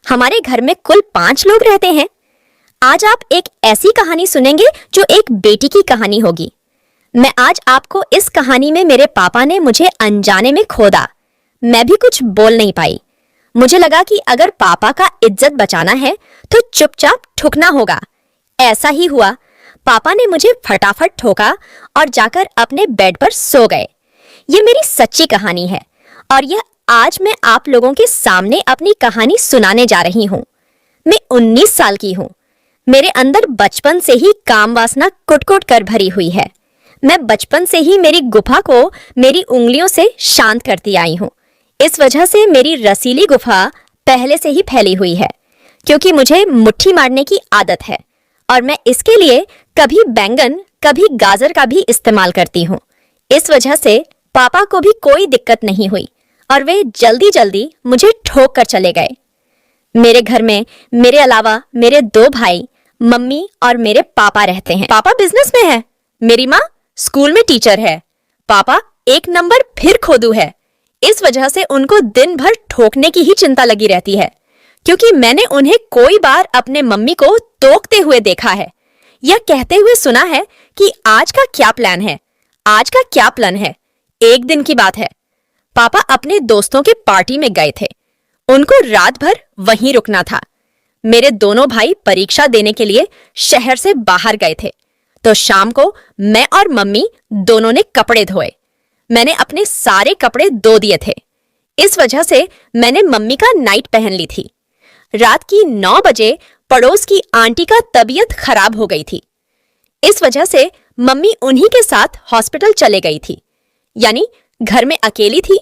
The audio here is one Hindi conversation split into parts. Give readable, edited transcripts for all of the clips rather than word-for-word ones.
हमारे घर में कुल 5 लोग रहते हैं। आज आप एक ऐसी कहानी सुनेंगे जो एक बेटी की कहानी होगी। मैं आज आपको इस कहानी में मेरे पापा ने मुझे अनजाने में खोदा। मैं भी कुछ बोल नहीं पाई। मुझे लगा कि अगर पापा का इज्जत बचाना है तो चुपचाप ठुकना होगा। ऐसा ही हुआ। पापा ने मुझे फटाफट ठोका और जाकर अपने बेड पर सो गए। ये मेरी सच्ची कहानी है और यह आज मैं आप लोगों के सामने अपनी कहानी सुनाने जा रही हूँ। मैं 19 साल की हूँ। मेरे अंदर बचपन से ही काम वासना कुट-कुट कर भरी हुई है। मैं बचपन से ही मेरी गुफा को मेरी उंगलियों से शांत करती आई हूँ। इस वजह से मेरी रसीली गुफा पहले से ही फैली हुई है, क्योंकि मुझे मुट्ठी मारने की आदत है और मैं इसके लिए कभी बैंगन कभी गाजर का भी इस्तेमाल करती हूँ। इस वजह से पापा को भी कोई दिक्कत नहीं हुई और वे जल्दी जल्दी मुझे ठोक कर चले गए। मेरे घर में मेरे अलावा मेरे 2 भाई, मम्मी और मेरे पापा रहते हैं। पापा बिजनेस में है, मेरी माँ स्कूल में टीचर है। पापा एक नंबर फिर खोदू है। इस वजह से उनको दिन भर ठोकने की ही चिंता लगी रहती है, क्योंकि मैंने उन्हें कोई बार अपने मम्मी को टोकते हुए देखा है या कहते हुए सुना है कि आज का क्या प्लान है, आज का क्या प्लान है। एक दिन की बात है, पापा अपने दोस्तों के पार्टी में गए थे। उनको रात भर वहीं रुकना था। मेरे दोनों भाई परीक्षा देने के लिए शहर से बाहर गए थे, तो शाम को मैं और मम्मी दोनों ने कपड़े धोए। मैंने अपने सारे कपड़े धो दिए थे। इस वजह से मैंने मम्मी का नाइट पहन ली थी। रात की 9 बजे पड़ोस की आंटी का तबीयत खराब हो गई थी। इस वजह से मम्मी उन्हीं के साथ हॉस्पिटल चले गई थी, यानी घर में अकेली थी।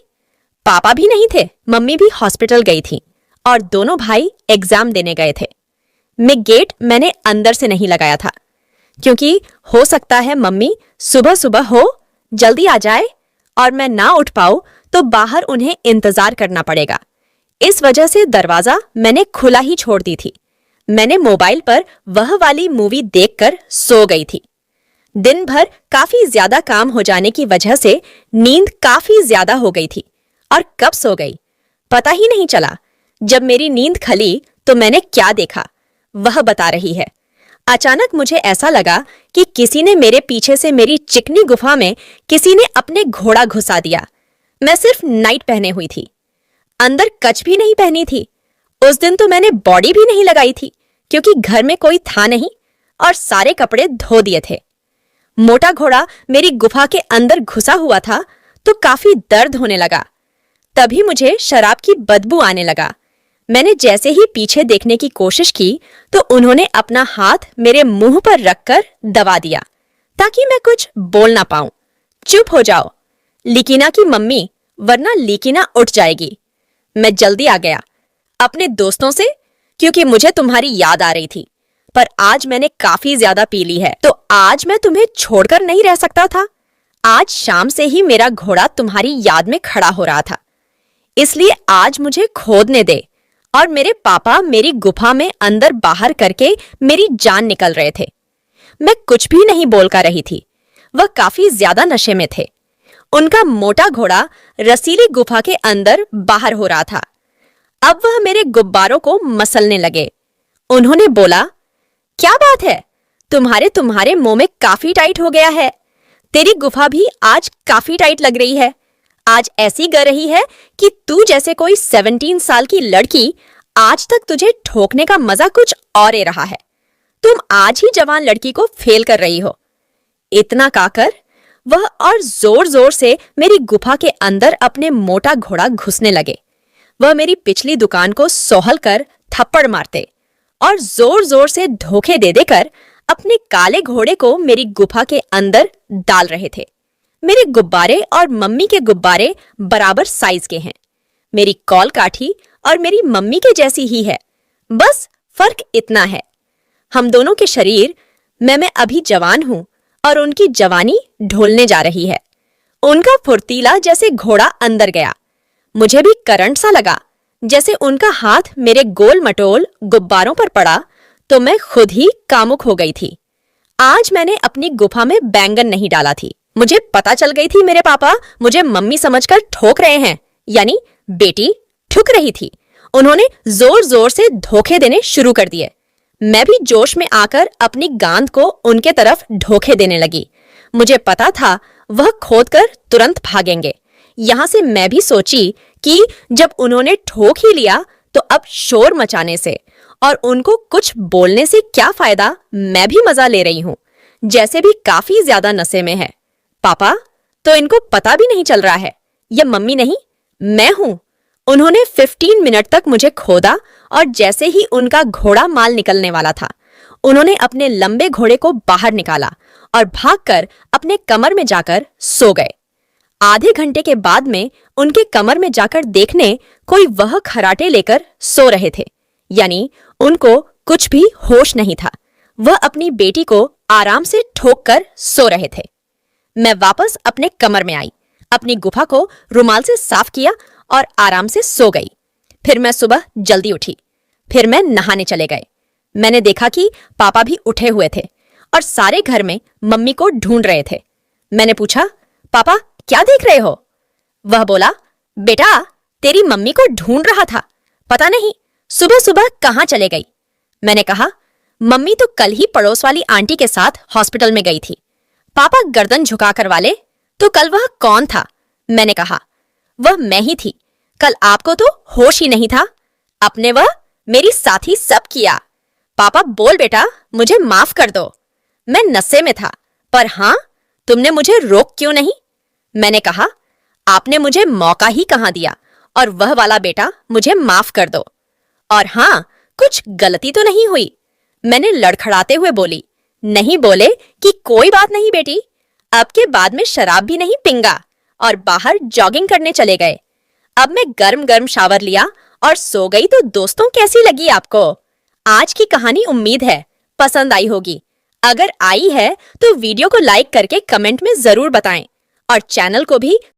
पापा भी नहीं थे, मम्मी भी हॉस्पिटल गई थी और दोनों भाई एग्जाम देने गए थे। गेट मैंने अंदर से नहीं लगाया था, क्योंकि हो सकता है मम्मी सुबह सुबह हो जल्दी आ जाए और मैं ना उठ पाऊं तो बाहर उन्हें इंतजार करना पड़ेगा। इस वजह से दरवाजा मैंने खुला ही छोड़ दी थी। मैंने मोबाइल पर वह वाली मूवी देखकर सो गई थी। दिन भर काफी ज्यादा काम हो जाने की वजह से नींद काफी ज्यादा हो गई थी और कब सो गई पता ही नहीं चला। जब मेरी नींद खली तो मैंने क्या देखा वह बता रही है। अचानक मुझे ऐसा लगा कि किसी ने मेरे पीछे से मेरी चिकनी गुफा में किसी ने अपने घोड़ा घुसा दिया। मैं सिर्फ नाइट पहने हुई थी, अंदर कच भी नहीं पहनी थी। उस दिन तो मैंने बॉडी भी नहीं लगाई थी, क्योंकि घर में कोई था नहीं और सारे कपड़े धो दिए थे। मोटा घोड़ा मेरी गुफा के अंदर घुसा हुआ था तो काफी दर्द होने लगा। तभी मुझे शराब की बदबू आने लगा। मैंने जैसे ही पीछे देखने की कोशिश की तो उन्होंने अपना हाथ मेरे मुंह पर रखकर दबा दिया, ताकि मैं कुछ बोल ना पाऊं। चुप हो जाओ लीकिना की मम्मी, वरना लीकिना उठ जाएगी। मैं जल्दी आ गया अपने दोस्तों से, क्योंकि मुझे तुम्हारी याद आ रही थी। पर आज मैंने काफी ज्यादा पी ली है, तो आज मैं तुम्हें छोड़कर नहीं रह सकता था। आज शाम से ही मेरा घोड़ा तुम्हारी याद में खड़ा हो रहा था, इसलिए आज मुझे खोदने दे। और मेरे पापा मेरी गुफा में अंदर बाहर करके मेरी जान निकल रहे थे। मैं कुछ भी नहीं बोल कर रही थी। वह काफी ज्यादा नशे में थे। उनका मोटा घोड़ा रसीली गुफा के अंदर बाहर हो रहा था। अब वह मेरे गुब्बारों को मसलने लगे। उन्होंने बोला, क्या बात है, तुम्हारे मुंह में काफी टाइट हो गया है। तेरी गुफा भी आज काफी टाइट लग रही है। आज ऐसी गर रही है कि तू जैसे कोई 17 साल की लड़की आज तक तुझे ठोकने का मजा कुछ और ही रहा है। तुम आज ही जवान लड़की को फेल कर रही हो। इतना कहकर वह और जोर जोर से मेरी गुफा के अंदर अपने मोटा घोड़ा घुसने लगे। वह मेरी पिछली दुकान को सोहल कर थप्पड़ मारते और जोर जोर से धोखे दे देकर अपने काले घोड़े को मेरी गुफा के अंदर डाल रहे थे। मेरे गुब्बारे और मम्मी के गुब्बारे बराबर साइज के हैं। मेरी कॉल काठी और मेरी मम्मी के जैसी ही है, बस फर्क इतना है, हम दोनों के शरीर मैं अभी जवान हूं और उनकी जवानी ढोलने जा रही है। उनका फुर्तीला जैसे घोड़ा अंदर गया। मुझे भी करंट सा लगा। जैसे उनका हाथ मेरे गोल मटोल गुब्बारों पर पड़ा तो मैं खुद ही कामुक हो गई थी। आज मैंने अपनी गुफा में बैंगन नहीं डाला थी। मुझे पता चल गई थी मेरे पापा मुझे मम्मी समझकर ठोक रहे हैं, यानी बेटी ठुक रही थी। उन्होंने जोर जोर से धोखे देने शुरू कर दिए। मैं भी जोश में आकर अपनी गांद को उनके तरफ धोखे देने लगी। मुझे पता था वह खोदकर तुरंत भागेंगे। यहां से मैं भी सोची कि जब उन्होंने ठोक ही लिया तो अब शोर मचाने से और उनको कुछ बोलने से क्या फायदा, मैं भी मजा ले रही हूं, जैसे भी काफी ज्यादा नशे में है। पापा, तो इनको पता भी नहीं चल रहा है, ये मम्मी नहीं मैं हूं। उन्होंने 15 मिनट तक मुझे खोदा और जैसे ही उनका घोड़ा माल निकलने वाला था, उन्होंने अपने लंबे घोड़े को बाहर निकाला और भागकर अपने कमर में जाकर सो गए। आधे घंटे के बाद में उनके कमर में जाकर देखने कोई वह खराटे लेकर सो रहे थे, यानी उनको कुछ भी होश नहीं था। वह अपनी बेटी को आराम से ठोक कर सो रहे थे। मैं वापस अपने कमर में आई, अपनी गुफा को रुमाल से साफ किया और आराम से सो गई। फिर मैं सुबह जल्दी उठी। फिर मैं नहाने चले गए। मैंने देखा कि पापा भी उठे हुए थे और सारे घर में मम्मी को ढूंढ रहे थे। मैंने पूछा, पापा क्या देख रहे हो? वह बोला, बेटा तेरी मम्मी को ढूंढ रहा था, पता नहीं सुबह सुबह कहाँ चले गई। मैंने कहा, मम्मी तो कल ही पड़ोस वाली आंटी के साथ हॉस्पिटल में गई थी। पापा गर्दन झुकाकर वाले, तो कल वह कौन था? मैंने कहा, वह मैं ही थी। कल आपको तो होश ही नहीं था। अपने वह मेरी साथी सब किया। पापा बोल बेटा, मुझे माफ कर दो। मैं नशे में था, पर हाँ, तुमने मुझे रोक क्यों नहीं? मैंने कहा, आपने मुझे मौका ही कहाँ दिया और वह वाला बेटा मुझे माफ कर दो। और हाँ, कुछ गलती तो नहीं हुई? मैंने लड़खड़ाते हुए बोली। नहीं बोले कि कोई बात नहीं बेटी, अब के बाद में शराब भी नहीं पीऊंगा, और बाहर जॉगिंग करने चले गए। अब मैं गर्म गर्म शावर लिया और सो गई। तो दोस्तों, कैसी लगी आपको आज की कहानी? उम्मीद है पसंद आई होगी। अगर आई है तो वीडियो को लाइक करके कमेंट में जरूर बताएं और चैनल को भी